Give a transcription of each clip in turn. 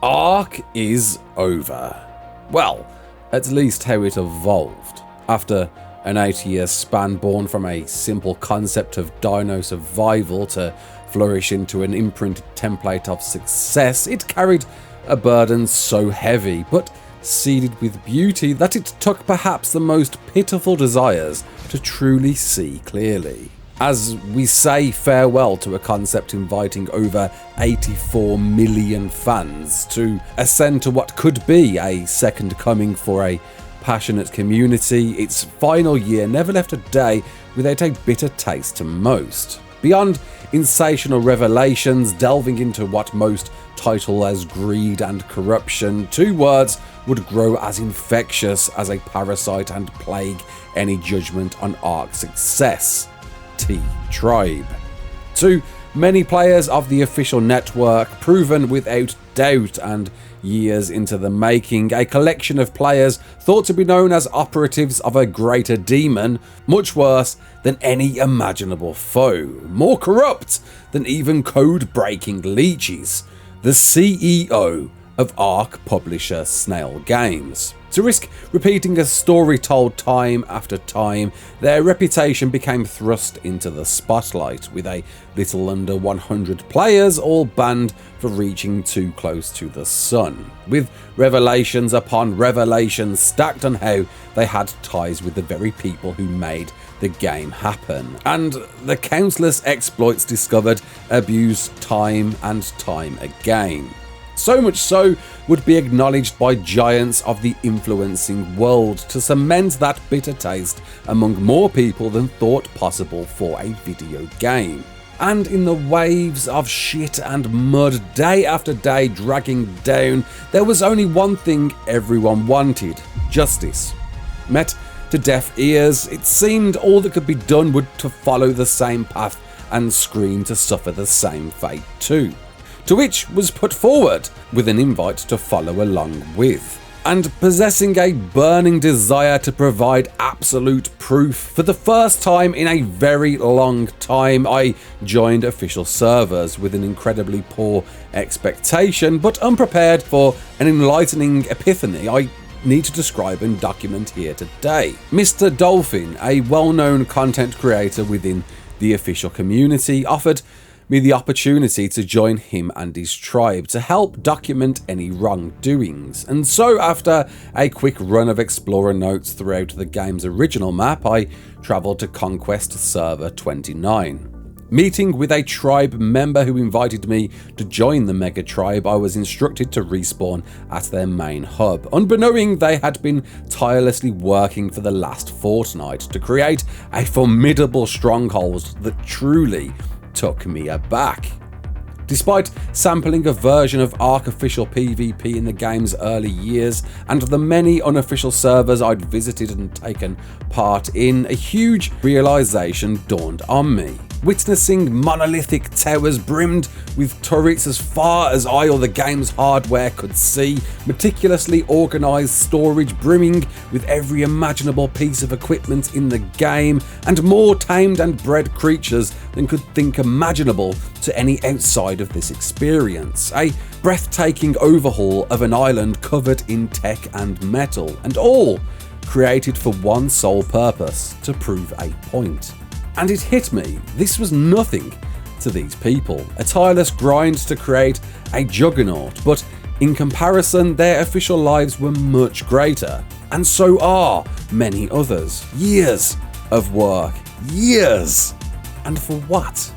ARK is over. Well, at least how it evolved. After an 8-year span born from a simple concept of dino survival to flourish into an imprinted template of success, it carried a burden so heavy, but seeded with beauty, that it took perhaps the most pitiful desires to truly see clearly. As we say farewell to a concept inviting over 84 million fans to ascend to what could be a second coming for a passionate community, its final year never left a day without a bitter taste to most. Beyond sensational revelations delving into what most title as greed and corruption, two words would grow as infectious as a parasite and plague any judgment on ARK's success. T-Tribe. To many players of the official network, proven without doubt and years into the making, a collection of players thought to be known as operatives of a greater demon, much worse than any imaginable foe, more corrupt than even code-breaking leeches, the CEO of ARK publisher Snail Games. To risk repeating a story told time after time, their reputation became thrust into the spotlight, with a little under 100 players all banned for reaching too close to the sun, with revelations upon revelations stacked on how they had ties with the very people who made the game happen, and the countless exploits discovered abused time and time again. So much so would be acknowledged by giants of the influencing world to cement that bitter taste among more people than thought possible for a video game. And in the waves of shit and mud day after day dragging down, there was only one thing everyone wanted: justice. Met to deaf ears, it seemed all that could be done would to follow the same path and scream to suffer the same fate too. To which was put forward with an invite to follow along with. And possessing a burning desire to provide absolute proof, for the first time in a very long time, I joined official servers with an incredibly poor expectation, but unprepared for an enlightening epiphany I need to describe and document here today. Mr. Dolphin, a well-known content creator within the official community, offered me the opportunity to join him and his tribe to help document any wrongdoings, and so after a quick run of explorer notes throughout the game's original map, I travelled to Conquest server 29. Meeting with a tribe member who invited me to join the mega tribe, I was instructed to respawn at their main hub, unbeknowing they had been tirelessly working for the last fortnight to create a formidable stronghold that truly took me aback. Despite sampling a version of ARK official PvP in the game's early years and the many unofficial servers I'd visited and taken part in, a huge realization dawned on me. Witnessing monolithic towers brimmed with turrets as far as I or the game's hardware could see, meticulously organised storage brimming with every imaginable piece of equipment in the game, and more tamed and bred creatures than could think imaginable to any outside of this experience. A breathtaking overhaul of an island covered in tech and metal, and all created for one sole purpose: to prove a point. And it hit me, this was nothing to these people. A tireless grind to create a juggernaut, but in comparison, their official lives were much greater. And so are many others. Years of work. Years! And for what?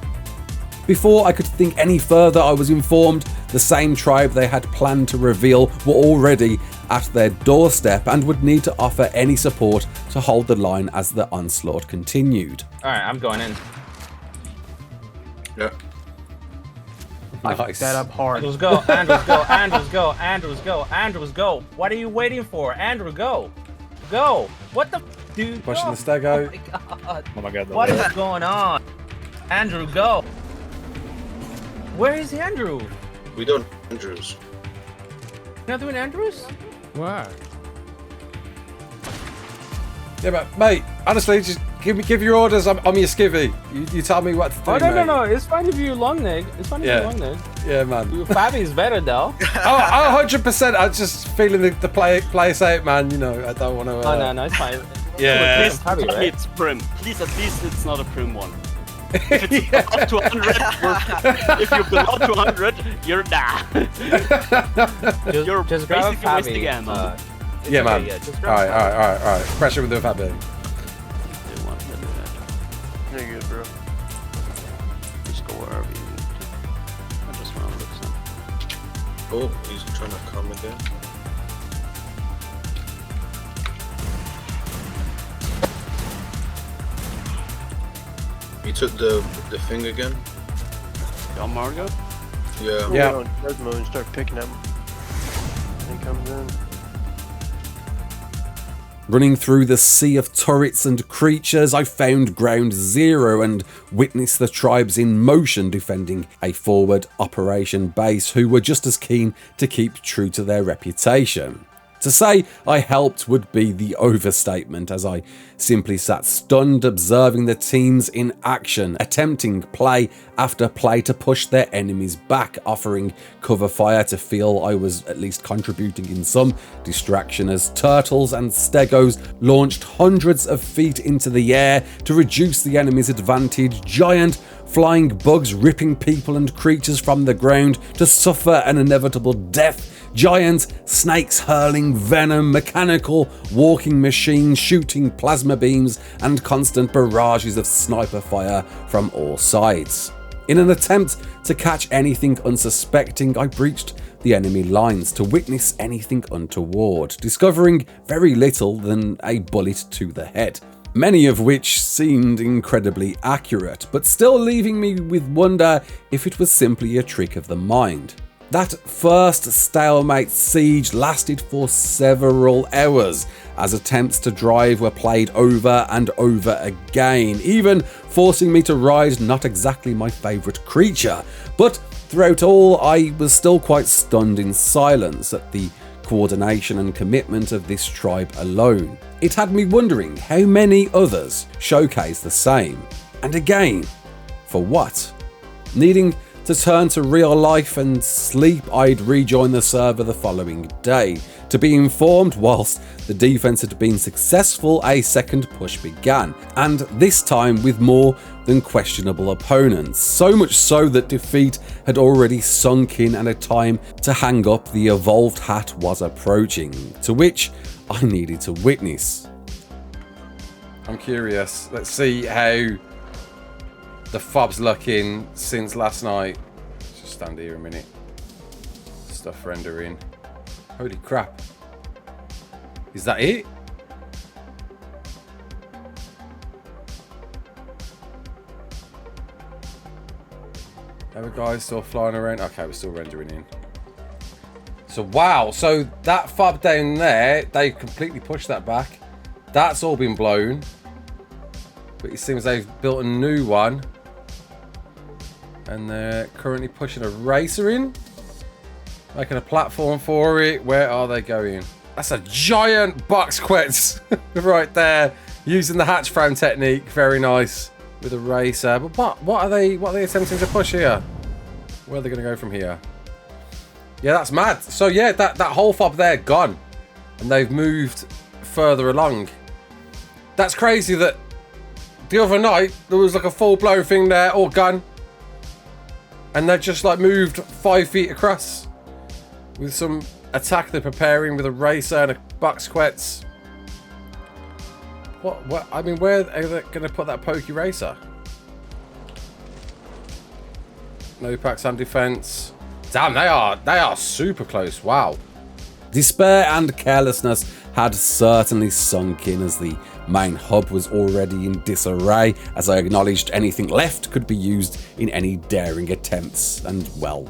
Before I could think any further, I was informed the same tribe they had planned to reveal were already at their doorstep and would need to offer any support to hold the line as the onslaught continued. Alright, I'm going in. Yeah. Nice. That up hard. Andrews go, Andrews go, Andrews go, Andrews go, Andrews go. What are you waiting for? Andrew, go. Go. What the dude? Pushing go. the stego. Oh my god. Oh my god. What is going on? Andrew, go. Where is Andrew? We don't Andrews. You're not doing Andrews? Why? Yeah, but mate, honestly, just Give your orders. I'm your skivvy. You tell me what to do. Oh mate. no! It's fine if you long neck. It's fine if you long neck. Yeah, man. Your Fabi is better though. 100%. I'm just feeling the place out, man. You know, I don't want to. Oh no, it's fine. Yeah. It's Fabi, right? It's prim. Please, at least it's not a prim one. If it's up to 100, if you're below 200, you're you're just basically grab wasting ammo. Yeah, man. Yeah, just All right. Pressure with the Fabi. You're good, bro. Just go wherever you need to. I just want to look some. Oh, he's trying to come again. He took the thing again. Got Margo? Yeah. Yeah. On turret mode and start picking him. He comes in. Running through the sea of turrets and creatures, I found Ground Zero and witnessed the tribes in motion defending a forward operation base who were just as keen to keep true to their reputation. To say I helped would be the overstatement, as I simply sat stunned observing the teams in action, attempting play after play to push their enemies back, offering cover fire to feel I was at least contributing in some distraction as turtles and stegos launched hundreds of feet into the air to reduce the enemy's advantage, giant flying bugs ripping people and creatures from the ground to suffer an inevitable death, giant snakes hurling venom, mechanical walking machines shooting plasma beams, and constant barrages of sniper fire from all sides. In an attempt to catch anything unsuspecting, I breached the enemy lines to witness anything untoward, discovering very little than a bullet to the head, many of which seemed incredibly accurate, but still leaving me with wonder if it was simply a trick of the mind. That first stalemate siege lasted for several hours as attempts to drive were played over and over again, even forcing me to ride not exactly my favourite creature. But throughout all, I was still quite stunned in silence at the coordination and commitment of this tribe alone. It had me wondering how many others showcase the same. And again, for what? Needing to turn to real life and sleep, I'd rejoin the server the following day to be informed whilst the defense had been successful, a second push began, and this time with more than questionable opponents, so much so that defeat had already sunk in and a time to hang up the evolved hat was approaching, to which I needed to witness. I'm curious, let's see how the fob's looking since last night. Let's just stand here a minute. Stuff rendering. Holy crap. Is that it? Are the guys still flying around? Okay, we're still rendering in. So wow, so that fob down there, they completely pushed that back. That's all been blown. But it seems they've built a new one. And they're currently pushing a racer in. Making a platform for it. Where are they going? That's a giant box quetz right there. Using the hatch frame technique. Very nice. With a racer. But what are they attempting to push here? Where are they going to go from here? Yeah, that's mad. So yeah, that whole fob there gone. And they've moved further along. That's crazy that the other night there was like a full-blown thing there, all gone. And they just like moved 5 feet across with some attack they're preparing with a racer and a box quetz. What? I mean, where are they going to put that pokey racer? No packs on defense. Damn, they are super close. Wow. Despair and carelessness had certainly sunk in as the main hub was already in disarray, as I acknowledged anything left could be used in any daring attempts, and well,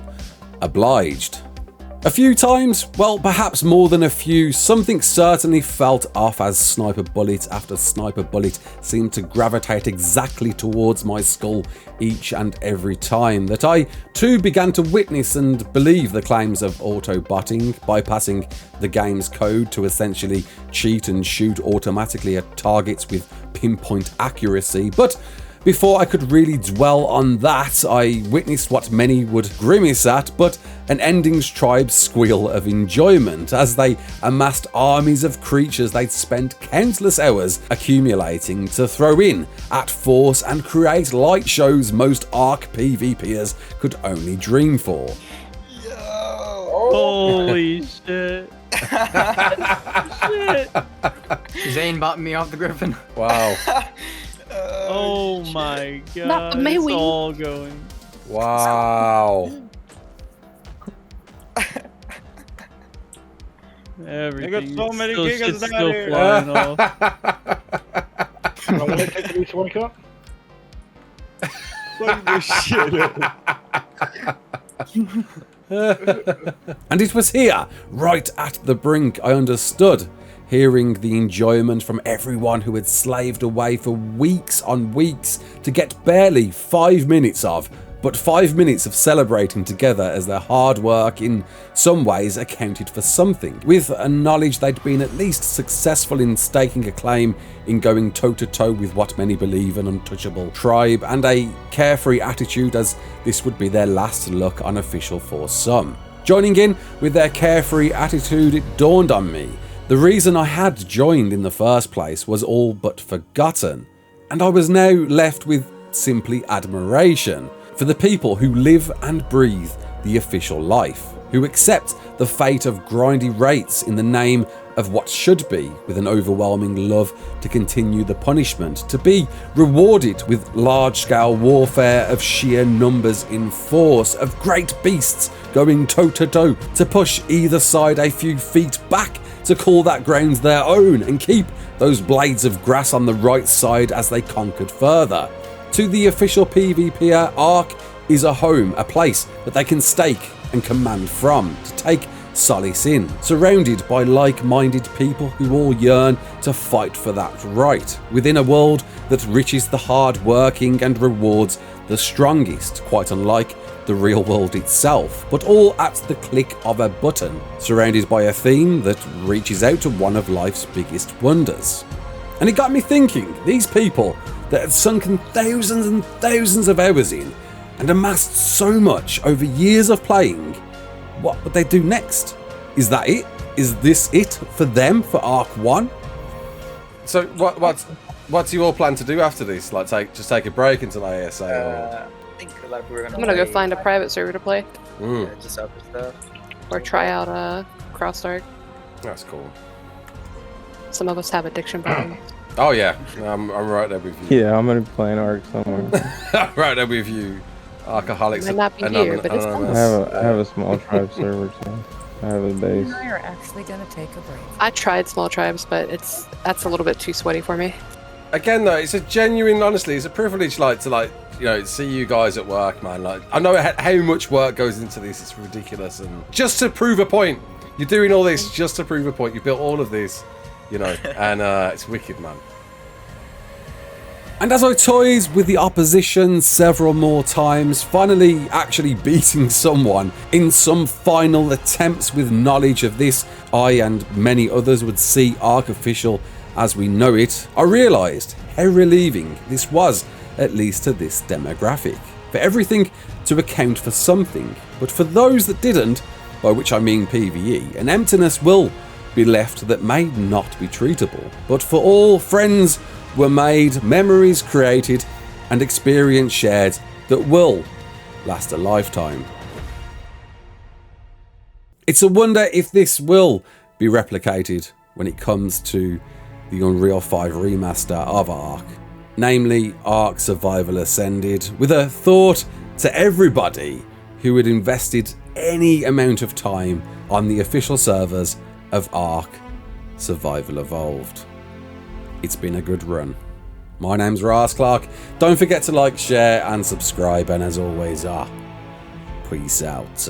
obliged. A few times, well, perhaps more than a few, something certainly felt off as sniper bullet after sniper bullet seemed to gravitate exactly towards my skull each and every time, that I too began to witness and believe the claims of auto-botting, bypassing the game's code to essentially cheat and shoot automatically at targets with pinpoint accuracy. But before I could really dwell on that, I witnessed what many would grimace at, but an Endings tribe's squeal of enjoyment as they amassed armies of creatures they'd spent countless hours accumulating to throw in at force and create light shows most ARK PvPers could only dream for. Holy shit. Shit. Zane bought me off the Griffin. Wow. Oh my god. Not the It's Maywing. all going. Wow. Everything. so many still, gigas shit's out still here. flying off. I want to take the one cup. Fuck this shit up. And it was here, right at the brink, I understood, hearing the enjoyment from everyone who had slaved away for weeks on weeks to get barely 5 minutes of, but 5 minutes of celebrating together as their hard work in some ways accounted for something, with a knowledge they'd been at least successful in staking a claim in going toe-to-toe with what many believe an untouchable tribe, and a carefree attitude as this would be their last look unofficial for some. Joining in with their carefree attitude, it dawned on me the reason I had joined in the first place was all but forgotten, and I was now left with simply admiration for the people who live and breathe the official life, who accept the fate of grindy rates in the name of what should be, with an overwhelming love to continue the punishment, to be rewarded with large-scale warfare of sheer numbers in force, of great beasts going toe-to-toe, to push either side a few feet back, to call that ground their own and keep those blades of grass on the right side as they conquered further. To the official PvPer, ARK is a home, a place that they can stake and command from, to take solace in, surrounded by like-minded people who all yearn to fight for that right, within a world that riches the hard-working and rewards the strongest, quite unlike the real world itself, but all at the click of a button, surrounded by a theme that reaches out to one of life's biggest wonders. And it got me thinking, these people that had sunken thousands and thousands of hours in and amassed so much over years of playing, what would they do next? Is that it? Is this it for them, for ARK 1? So what do you all plan to do after this? Like just take a break until ASA? I think a lot of people are I'm gonna go find a private server to play, just other stuff. or try out Crossdark. That's cool. Some of us have addiction problems. Oh yeah, I'm right there with you. Yeah, I'm gonna be playing ARK somewhere. Right there with you. Alcoholics. Might not be here, but it's fun. I have a small tribe server, so I have a base. and I are actually going to take a break. I tried small tribes, but that's a little bit too sweaty for me. Again though, it's a genuine, honestly, it's a privilege to see you guys at work, man. Like, I know how much work goes into this, it's ridiculous, and just to prove a point, you're doing all this just to prove a point. You built all of this, and it's wicked, man. And as I toyed with the opposition several more times, finally actually beating someone in some final attempts with knowledge of this, I and many others would see ARK official as we know it, I realised how relieving this was, at least to this demographic. For everything to account for something, but for those that didn't, by which I mean PvE, an emptiness will be left that may not be treatable. But for all, friends were made, memories created, and experience shared that will last a lifetime. It's a wonder if this will be replicated when it comes to the Unreal 5 remaster of ARK, namely ARK Survival Ascended, with a thought to everybody who had invested any amount of time on the official servers of ARK Survival Evolved. It's been a good run. My name's Raasclark. Don't forget to like, share and subscribe, and as always, peace out.